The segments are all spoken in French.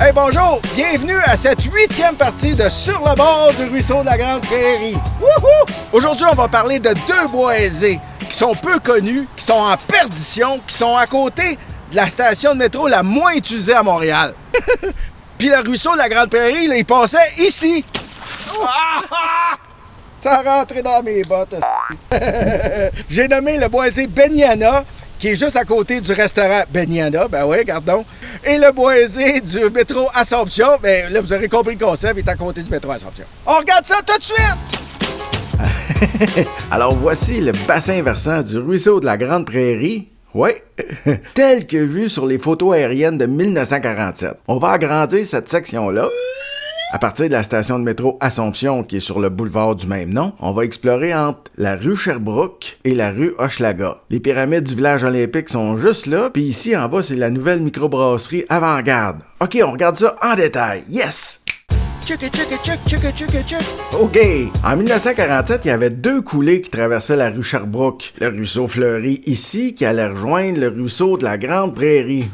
Hey, bonjour! Bienvenue à cette 8e partie de Sur le bord du ruisseau de la Grande Prairie. Wouhou! Aujourd'hui, on va parler de deux boisés qui sont peu connus, qui sont en perdition, qui sont à côté de la station de métro la moins utilisée à Montréal. Puis le ruisseau de la Grande Prairie, là, il passait ici. Ça a rentré dans mes bottes. J'ai nommé le boisé Beniana, qui est juste à côté du restaurant Beniana, ben oui, gardons. Et le boisé du métro Assomption, ben là, vous aurez compris le concept, il est à côté du métro Assomption. On regarde ça tout de suite! Alors voici le bassin versant du ruisseau de la Grande Prairie. Oui, tel que vu sur les photos aériennes de 1947. On va agrandir cette section-là. À partir de la station de métro Assomption, qui est sur le boulevard du même nom, on va explorer entre la rue Sherbrooke et la rue Hochelaga. Les pyramides du village olympique sont juste là, puis ici en bas, c'est la nouvelle microbrasserie Avant-Garde. OK, on regarde ça en détail. Yes! OK. En 1947, il y avait deux coulées qui traversaient la rue Sherbrooke. Le ruisseau Fleury ici, qui allait rejoindre le ruisseau de la Grande Prairie.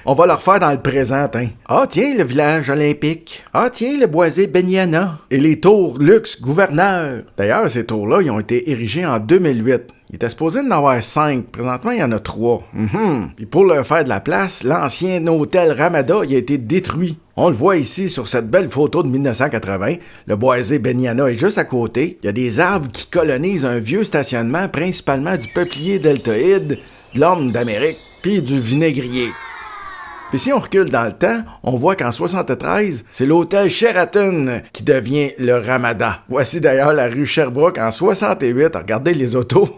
On va le refaire dans le présent, hein. Ah tiens, le village olympique. Ah tiens, le boisé Beniana. Et les tours luxe gouverneur. D'ailleurs, ces tours-là, ils ont été érigés en 2008. Il était supposé d'en avoir 5. Présentement, il y en a 3. Puis pour leur faire de la place, l'ancien hôtel Ramada il a été détruit. On le voit ici sur cette belle photo de 1980. Le boisé Beniana est juste à côté. Il y a des arbres qui colonisent un vieux stationnement, principalement du peuplier deltoïde, de l'orme d'Amérique, puis du vinaigrier. Puis si on recule dans le temps, on voit qu'en 73, c'est l'hôtel Sheraton qui devient le Ramada. Voici d'ailleurs la rue Sherbrooke en 68. Regardez les autos.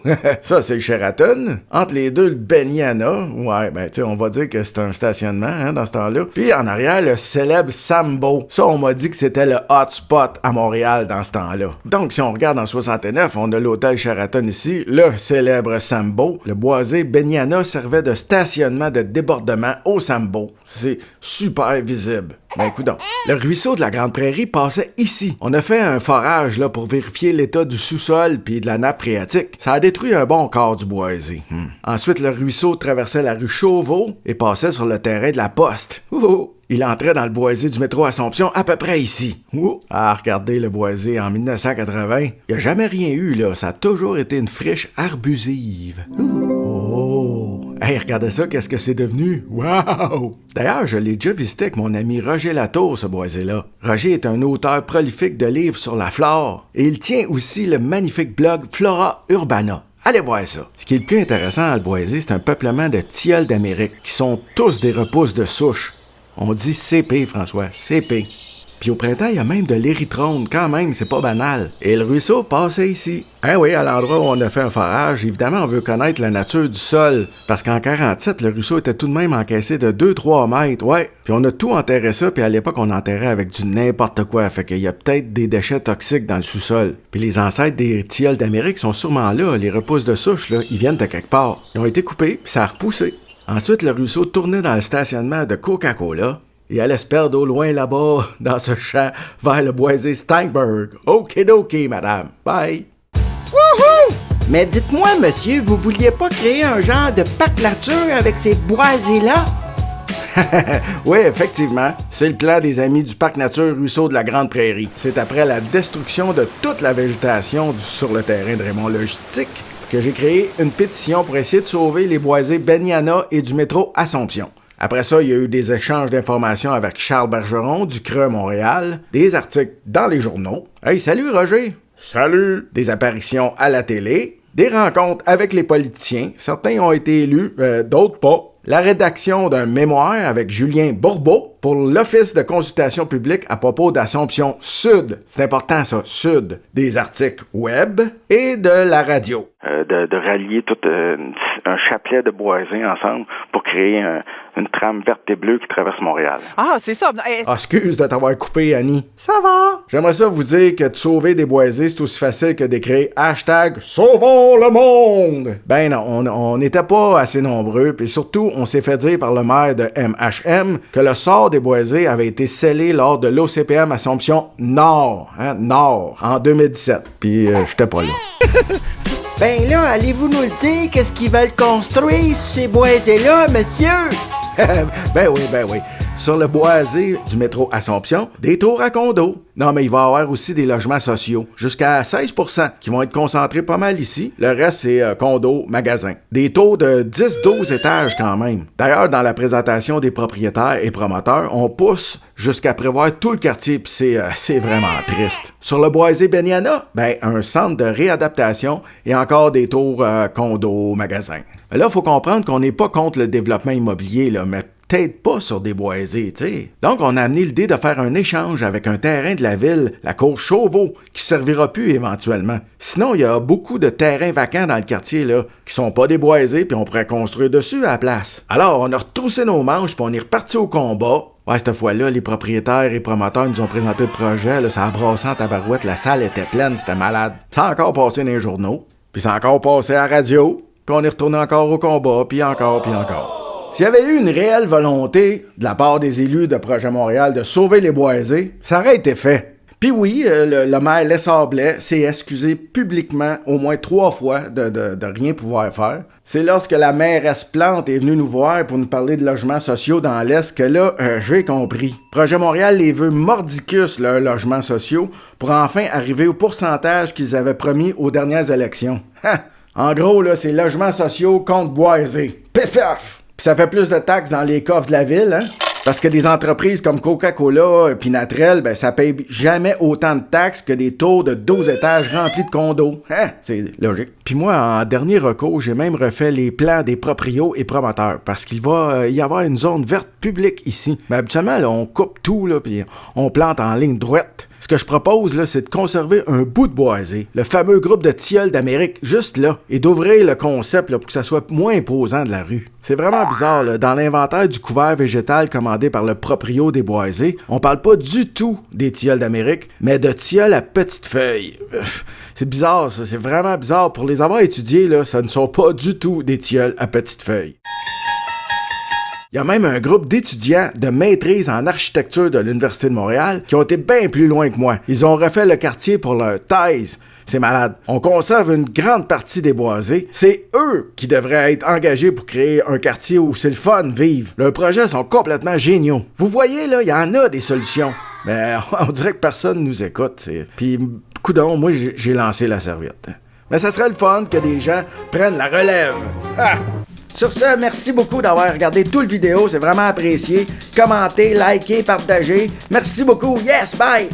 Ça, c'est le Sheraton. Entre les deux, le Beniana. Ouais, ben tu sais, on va dire que c'est un stationnement hein, dans ce temps-là. Puis en arrière, le célèbre Sambo. Ça, on m'a dit que c'était le hotspot à Montréal dans ce temps-là. Donc, si on regarde en 69, on a l'hôtel Sheraton ici, le célèbre Sambo. Le boisé Beniana servait de stationnement de débordement au Sambo. C'est super visible. Ben coudonc. Le ruisseau de la Grande Prairie passait ici. On a fait un forage là, pour vérifier l'état du sous-sol puis de la nappe phréatique. Ça a détruit un bon quart du boisé. Ensuite, le ruisseau traversait la rue Chauveau et passait sur le terrain de la Poste. Il entrait dans le boisé du métro Assomption à peu près ici. Ah, regardez le boisé en 1980. Il n'y a jamais rien eu, là. Ça a toujours été une friche arbusive. Hey, regardez ça, qu'est-ce que c'est devenu? Wow! D'ailleurs, je l'ai déjà visité avec mon ami Roger Latour, ce boisé-là. Roger est un auteur prolifique de livres sur la flore et il tient aussi le magnifique blog Flora Urbana. Allez voir ça. Ce qui est le plus intéressant à le boisé, c'est un peuplement de tilleuls d'Amérique qui sont tous des repousses de souche. On dit CP, François, CP. Puis au printemps, il y a même de l'érythrone, quand même, c'est pas banal. Et le ruisseau passait ici. Hein oui, à l'endroit où on a fait un forage, évidemment, on veut connaître la nature du sol. Parce qu'en 47, le ruisseau était tout de même encaissé de 2-3 mètres, ouais. Puis on a tout enterré ça, puis à l'époque, on enterrait avec du n'importe quoi. Fait qu'il y a peut-être des déchets toxiques dans le sous-sol. Puis les ancêtres des tilleuls d'Amérique sont sûrement là. Les repousses de souche, là, ils viennent de quelque part. Ils ont été coupés, puis ça a repoussé. Ensuite, le ruisseau tournait dans le stationnement de Coca-Cola. Et allait se perdre au loin là-bas, dans ce champ, vers le boisé Steinberg. Okidoki, madame. Bye. Wouhou! Mais dites-moi, monsieur, vous vouliez pas créer un genre de parc nature avec ces boisés-là? Oui, effectivement. C'est le plan des amis du parc nature Ruisseau de la Grande Prairie. C'est après la destruction de toute la végétation sur le terrain de Raymond Logistique que j'ai créé une pétition pour essayer de sauver les boisés Beniana et du métro Assomption. Après ça, il y a eu des échanges d'informations avec Charles Bergeron du Creux Montréal, des articles dans les journaux. Hey, salut Roger! Salut! Des apparitions à la télé, des rencontres avec les politiciens. Certains ont été élus, d'autres pas. La rédaction d'un mémoire avec Julien Bourbeau pour l'Office de consultation publique à propos d'Assomption Sud. C'est important ça, Sud. Des articles web et de la radio. De rallier tout un chapelet de boisés ensemble pour créer une trame verte et bleue qui traverse Montréal. Ah, c'est ça. Excuse de t'avoir coupé, Annie. Ça va? J'aimerais ça vous dire que de sauver des boisés, c'est aussi facile que d'écrire hashtag Sauvons le monde! Ben non, on n'était pas assez nombreux, puis surtout, on s'est fait dire par le maire de MHM que le sort des boisés avait été scellé lors de l'OCPM Assomption Nord, Nord, en 2017. Puis j'étais pas là. Ben là, allez-vous nous le dire, qu'est-ce qu'ils veulent construire, ces boisés-là, monsieur? Ben oui. sur le boisé du métro Assomption, des tours à condos. Non, mais il va y avoir aussi des logements sociaux, jusqu'à 16%, qui vont être concentrés pas mal ici. Le reste, c'est condos, magasins. Des tours de 10-12 étages quand même. D'ailleurs, dans la présentation des propriétaires et promoteurs, on pousse jusqu'à prévoir tout le quartier, puis c'est vraiment triste. Sur le boisé Beniana, un centre de réadaptation et encore des tours condos, magasins. Là, il faut comprendre qu'on n'est pas contre le développement immobilier, là, mais peut-être pas sur des boisés, tu sais. Donc, on a amené l'idée de faire un échange avec un terrain de la ville, la cour Chauveau, qui servira plus éventuellement. Sinon, il y a beaucoup de terrains vacants dans le quartier, là, qui sont pas des boisés, puis on pourrait construire dessus à la place. Alors, on a retroussé nos manches, puis on est reparti au combat. Ouais, cette fois-là, les propriétaires et promoteurs nous ont présenté le projet, là, ça a brassé en tabarouette, la salle était pleine, c'était malade. Ça a encore passé dans les journaux, puis ça a encore passé à la radio, puis on est retourné encore au combat, puis encore, puis encore. S'il y avait eu une réelle volonté de la part des élus de Projet Montréal de sauver les boisés, ça aurait été fait. Puis oui, le maire Lessard Blais s'est excusé publiquement au moins 3 fois de rien pouvoir faire. C'est lorsque la mairesse Plante est venue nous voir pour nous parler de logements sociaux dans l'Est que là, j'ai compris. Projet Montréal les veut mordicus, leurs logements sociaux, pour enfin arriver au pourcentage qu'ils avaient promis aux dernières élections. En gros, là, c'est logements sociaux contre boisés. Pif-paf! Puis ça fait plus de taxes dans les coffres de la ville, hein? Parce que des entreprises comme Coca-Cola et Natrel, ça paye jamais autant de taxes que des tours de 12 étages remplis de condos. Hein? C'est logique. Puis moi, en dernier recours, j'ai même refait les plans des proprios et promoteurs parce qu'il va y avoir une zone verte publique ici. Mais habituellement, là, on coupe tout, là, puis on plante en ligne droite. Ce que je propose, là, c'est de conserver un bout de boisé, le fameux groupe de tilleuls d'Amérique, juste là, et d'ouvrir le concept là, pour que ça soit moins imposant de la rue. C'est vraiment bizarre, là. Dans l'inventaire du couvert végétal commandé par le proprio des boisés, on parle pas du tout des tilleuls d'Amérique, mais de tilleuls à petites feuilles. C'est bizarre, ça, c'est vraiment bizarre. Pour les avoir étudiés, là, ça ne sont pas du tout des tilleuls à petites feuilles. Il y a même un groupe d'étudiants de maîtrise en architecture de l'Université de Montréal qui ont été bien plus loin que moi. Ils ont refait le quartier pour leur thèse. C'est malade. On conserve une grande partie des boisés. C'est eux qui devraient être engagés pour créer un quartier où c'est le fun vivre. Leurs projets sont complètement géniaux. Vous voyez, là, il y en a des solutions. Mais on dirait que personne nous écoute. Puis, coudonc, moi, j'ai lancé la serviette. Mais ça serait le fun que des gens prennent la relève. Ah! Sur ce, merci beaucoup d'avoir regardé toute la vidéo, c'est vraiment apprécié. Commentez, likez, partagez. Merci beaucoup. Yes, bye!